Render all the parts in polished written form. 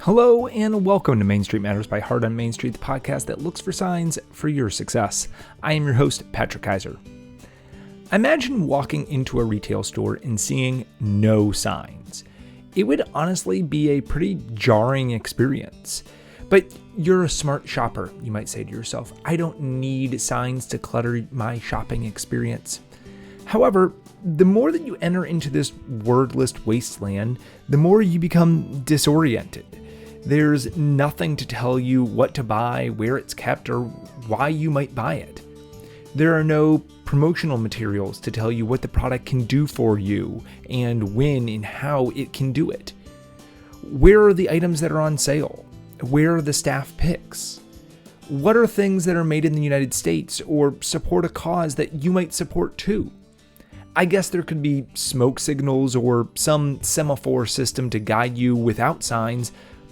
Hello and welcome to Main Street Matters by Heart on Main Street, the podcast that looks for signs for your success. I am your host, Patrick Keiser. Imagine walking into a retail store and seeing no signs. It would honestly be a pretty jarring experience. But you're a smart shopper, you might say to yourself. I don't need signs to clutter my shopping experience. However, the more that you enter into this wordless wasteland, the more you become disoriented. There's nothing to tell you what to buy, where it's kept, or why you might buy it. There are no promotional materials to tell you what the product can do for you and when and how it can do it. Where are the items that are on sale? Where are the staff picks? What are things that are made in the United States or support a cause that you might support too? I guess there could be smoke signals or some semaphore system to guide you without signs,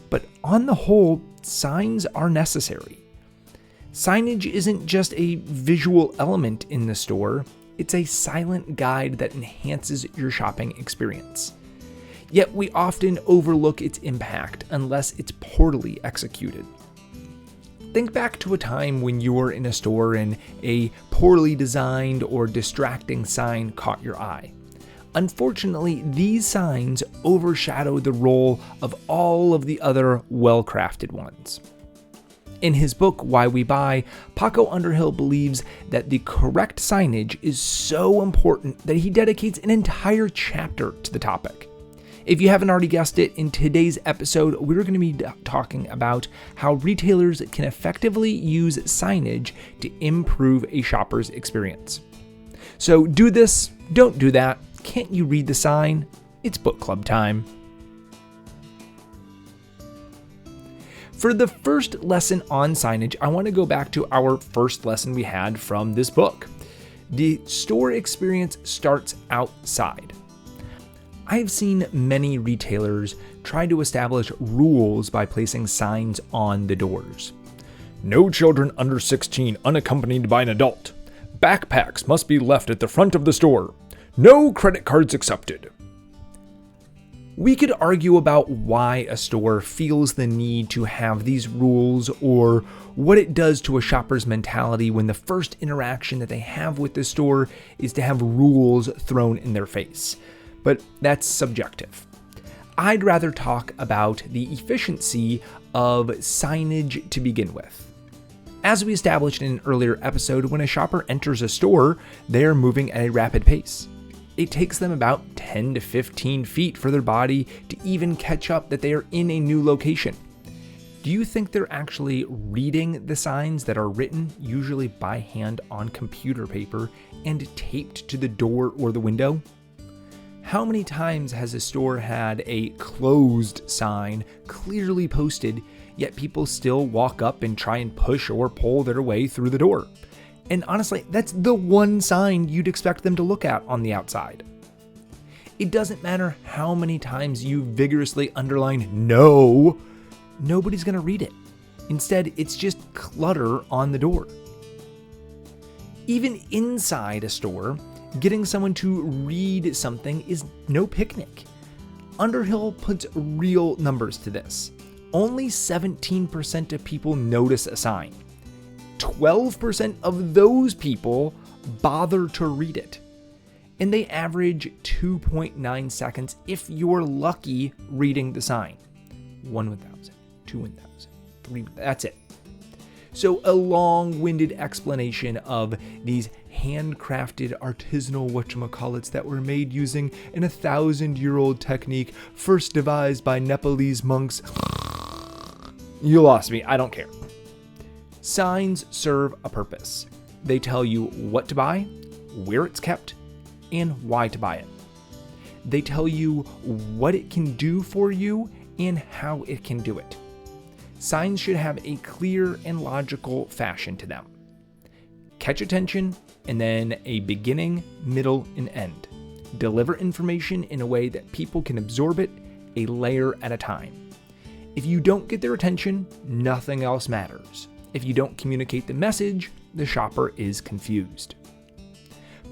but on the whole, signs are necessary. Signage isn't just a visual element in the store, it's a silent guide that enhances your shopping experience. Yet we often overlook its impact unless it's poorly executed. Think back to a time when you were in a store and a poorly designed or distracting sign caught your eye. Unfortunately, these signs overshadow the role of all of the other well-crafted ones. In his book, Why We Buy, Paco Underhill believes that the correct signage is so important that he dedicates an entire chapter to the topic. If you haven't already guessed it, in today's episode, we're going to be talking about how retailers can effectively use signage to improve a shopper's experience. So do this, don't do that. Can't you read the sign? It's book club time. For the first lesson on signage, I want to go back to our first lesson we had from this book. The store experience starts outside. I've seen many retailers try to establish rules by placing signs on the doors. No children under 16 unaccompanied by an adult. Backpacks must be left at the front of the store. No credit cards accepted. We could argue about why a store feels the need to have these rules or what it does to a shopper's mentality when the first interaction that they have with the store is to have rules thrown in their face. But that's subjective. I'd rather talk about the efficiency of signage to begin with. As we established in an earlier episode, when a shopper enters a store, they're moving at a rapid pace. It takes them about 10 to 15 feet for their body to even catch up that they are in a new location. Do you think they're actually reading the signs that are written, usually by hand on computer paper, and taped to the door or the window? How many times has a store had a closed sign clearly posted, yet people still walk up and try and push or pull their way through the door? And honestly, that's the one sign you'd expect them to look at on the outside. It doesn't matter how many times you vigorously underline no, nobody's going to read it. Instead, it's just clutter on the door. Even inside a store, getting someone to read something is no picnic. Underhill puts real numbers to this. Only 17% of people notice a sign. 12% of those people bother to read it. And they average 2.9 seconds if you're lucky reading the sign. 1 1,000, 2 1,000, 3, that's it. So a long-winded explanation of these handcrafted artisanal whatchamacallits that were made using an 1,000-year-old technique first devised by Nepalese monks. You lost me, I don't care. Signs serve a purpose. They tell you what to buy, where it's kept, and why to buy it. They tell you what it can do for you and how it can do it. Signs should have a clear and logical fashion to them. Catch attention, and then a beginning, middle, and end. Deliver information in a way that people can absorb it, a layer at a time. If you don't get their attention, nothing else matters. If you don't communicate the message, the shopper is confused.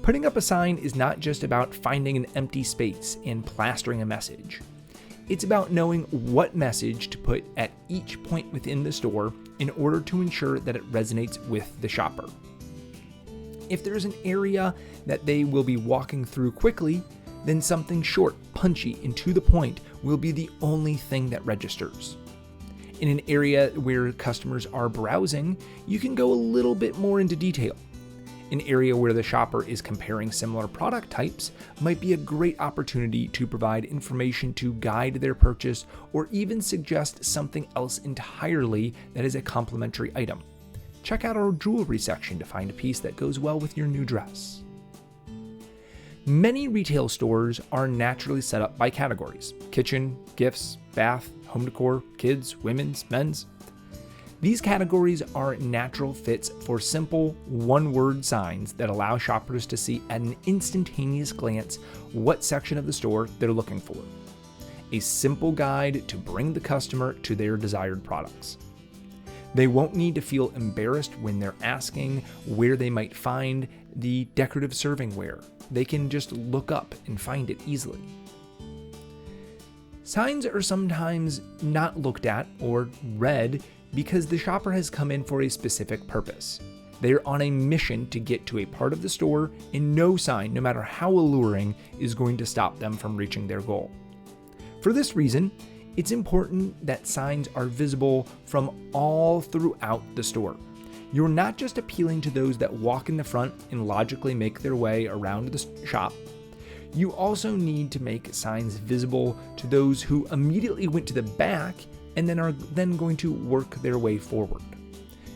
Putting up a sign is not just about finding an empty space and plastering a message. It's about knowing what message to put at each point within the store in order to ensure that it resonates with the shopper. If there's an area that they will be walking through quickly, then something short, punchy, and to the point will be the only thing that registers. In an area where customers are browsing, you can go a little bit more into detail. An area where the shopper is comparing similar product types might be a great opportunity to provide information to guide their purchase or even suggest something else entirely that is a complementary item. Check out our jewelry section to find a piece that goes well with your new dress. Many retail stores are naturally set up by categories: kitchen, gifts, bath, home decor, kids, women's, men's. These categories are natural fits for simple, one-word signs that allow shoppers to see at an instantaneous glance what section of the store they're looking for. A simple guide to bring the customer to their desired products. They won't need to feel embarrassed when they're asking where they might find the decorative servingware. They can just look up and find it easily. Signs are sometimes not looked at or read because the shopper has come in for a specific purpose. They are on a mission to get to a part of the store, and no sign, no matter how alluring, is going to stop them from reaching their goal. For this reason, it's important that signs are visible from all throughout the store. You're not just appealing to those that walk in the front and logically make their way around the shop. You also need to make signs visible to those who immediately went to the back and then are going to work their way forward.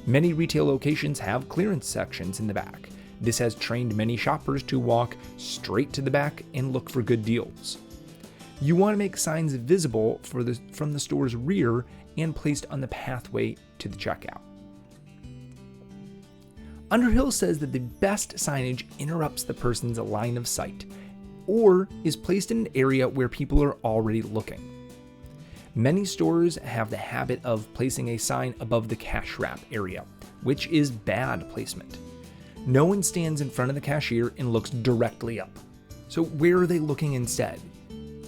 Many retail locations have clearance sections in the back. This has trained many shoppers to walk straight to the back and look for good deals. You want to make signs visible from the store's rear and placed on the pathway to the checkout. Underhill says that the best signage interrupts the person's line of sight or is placed in an area where people are already looking. Many stores have the habit of placing a sign above the cash wrap area, which is bad placement. No one stands in front of the cashier and looks directly up. So where are they looking instead?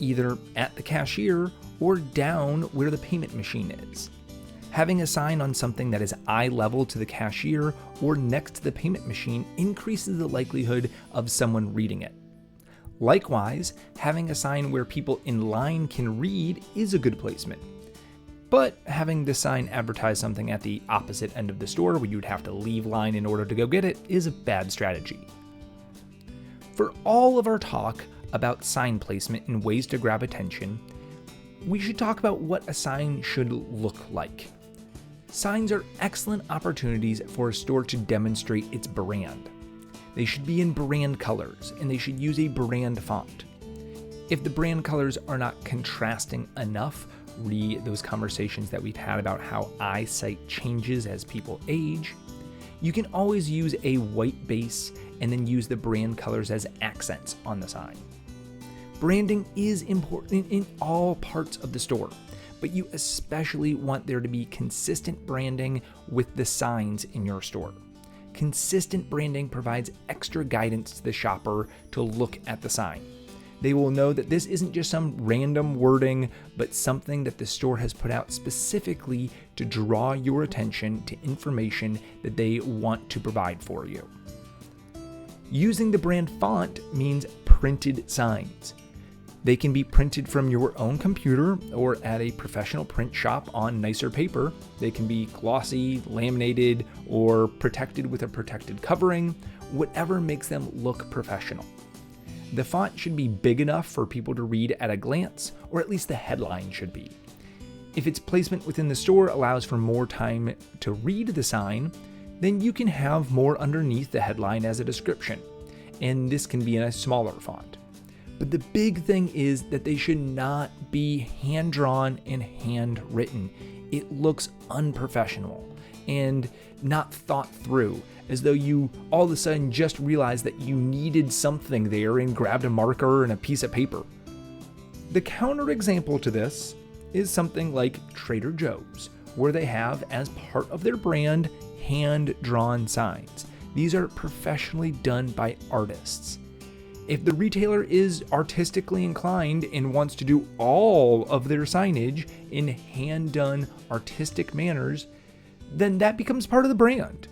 Either at the cashier or down where the payment machine is. Having a sign on something that is eye level to the cashier or next to the payment machine increases the likelihood of someone reading it. Likewise, having a sign where people in line can read is a good placement. But having the sign advertise something at the opposite end of the store where you'd have to leave line in order to go get it is a bad strategy. For all of our talk about sign placement and ways to grab attention, we should talk about what a sign should look like. Signs are excellent opportunities for a store to demonstrate its brand. They should be in brand colors, and they should use a brand font. If the brand colors are not contrasting enough, read those conversations that we've had about how eyesight changes as people age, you can always use a white base and then use the brand colors as accents on the sign. Branding is important in all parts of the store, but you especially want there to be consistent branding with the signs in your store. Consistent branding provides extra guidance to the shopper to look at the sign. They will know that this isn't just some random wording, but something that the store has put out specifically to draw your attention to information that they want to provide for you. Using the brand font means printed signs. They can be printed from your own computer or at a professional print shop on nicer paper. They can be glossy, laminated, or protected with a protected covering, whatever makes them look professional. The font should be big enough for people to read at a glance, or at least the headline should be. If its placement within the store allows for more time to read the sign, then you can have more underneath the headline as a description, and this can be in a smaller font. But the big thing is that they should not be hand-drawn and handwritten. It looks unprofessional and not thought through, as though you all of a sudden just realized that you needed something there and grabbed a marker and a piece of paper. The counterexample to this is something like Trader Joe's, where they have, as part of their brand, hand-drawn signs. These are professionally done by artists. If the retailer is artistically inclined and wants to do all of their signage in hand-done artistic manners, then that becomes part of the brand.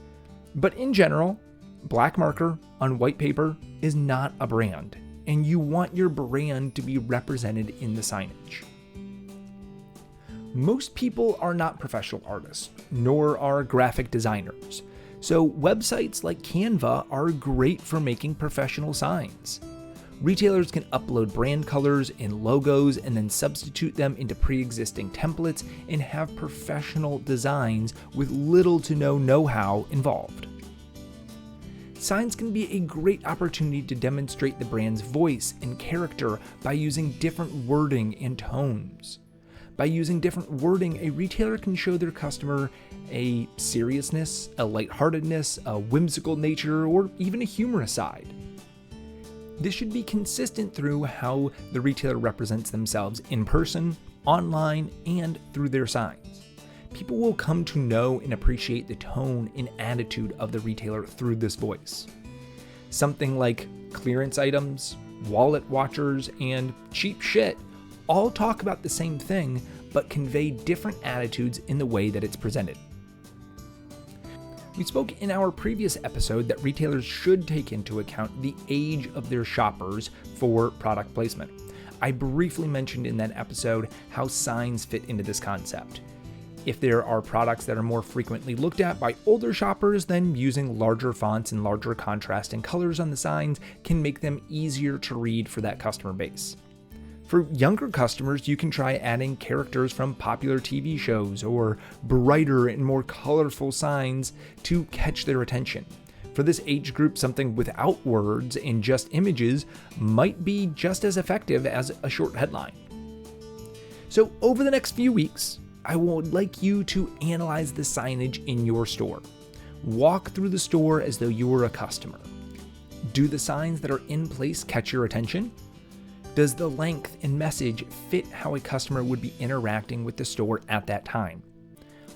But in general, black marker on white paper is not a brand, and you want your brand to be represented in the signage. Most people are not professional artists, nor are graphic designers. So websites like Canva are great for making professional signs. Retailers can upload brand colors and logos and then substitute them into pre-existing templates and have professional designs with little to no know-how involved. Signs can be a great opportunity to demonstrate the brand's voice and character by using different wording and tones. By using different wording, a retailer can show their customer a seriousness, a lightheartedness, a whimsical nature, or even a humorous side. This should be consistent through how the retailer represents themselves in person, online, and through their signs. People will come to know and appreciate the tone and attitude of the retailer through this voice. Something like clearance items, wallet watchers, and cheap shit all talk about the same thing, but convey different attitudes in the way that it's presented. We spoke in our previous episode that retailers should take into account the age of their shoppers for product placement. I briefly mentioned in that episode how signs fit into this concept. If there are products that are more frequently looked at by older shoppers, then using larger fonts and larger contrasting colors on the signs can make them easier to read for that customer base. For younger customers, you can try adding characters from popular TV shows or brighter and more colorful signs to catch their attention. For this age group, something without words and just images might be just as effective as a short headline. So over the next few weeks, I would like you to analyze the signage in your store. Walk through the store as though you were a customer. Do the signs that are in place catch your attention? Does the length and message fit how a customer would be interacting with the store at that time?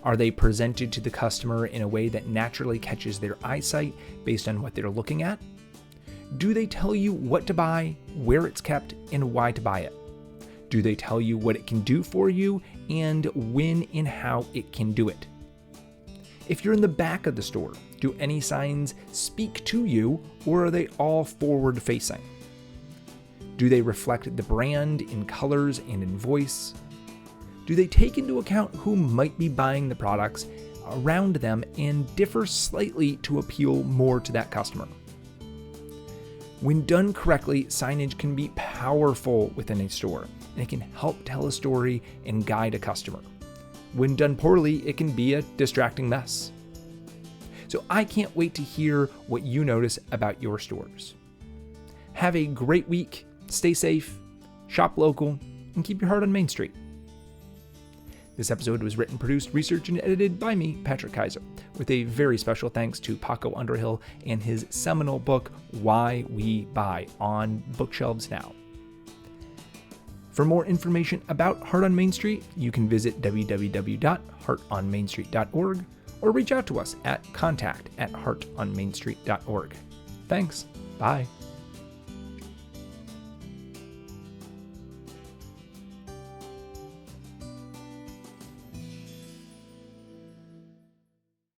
Are they presented to the customer in a way that naturally catches their eyesight based on what they're looking at? Do they tell you what to buy, where it's kept, and why to buy it? Do they tell you what it can do for you and when and how it can do it? If you're in the back of the store, do any signs speak to you, or are they all forward-facing? Do they reflect the brand in colors and in voice? Do they take into account who might be buying the products around them and differ slightly to appeal more to that customer? When done correctly, signage can be powerful within a store, and it can help tell a story and guide a customer. When done poorly, it can be a distracting mess. So I can't wait to hear what you notice about your stores. Have a great week. Stay safe, shop local, and keep your heart on Main Street. This episode was written, produced, researched, and edited by me, Patrick Keiser, with a very special thanks to Paco Underhill and his seminal book, Why We Buy, on bookshelves now. For more information about Heart on Main Street, you can visit www.heartonmainstreet.org or reach out to us at contact@heartonmainstreet.org. Thanks. Bye.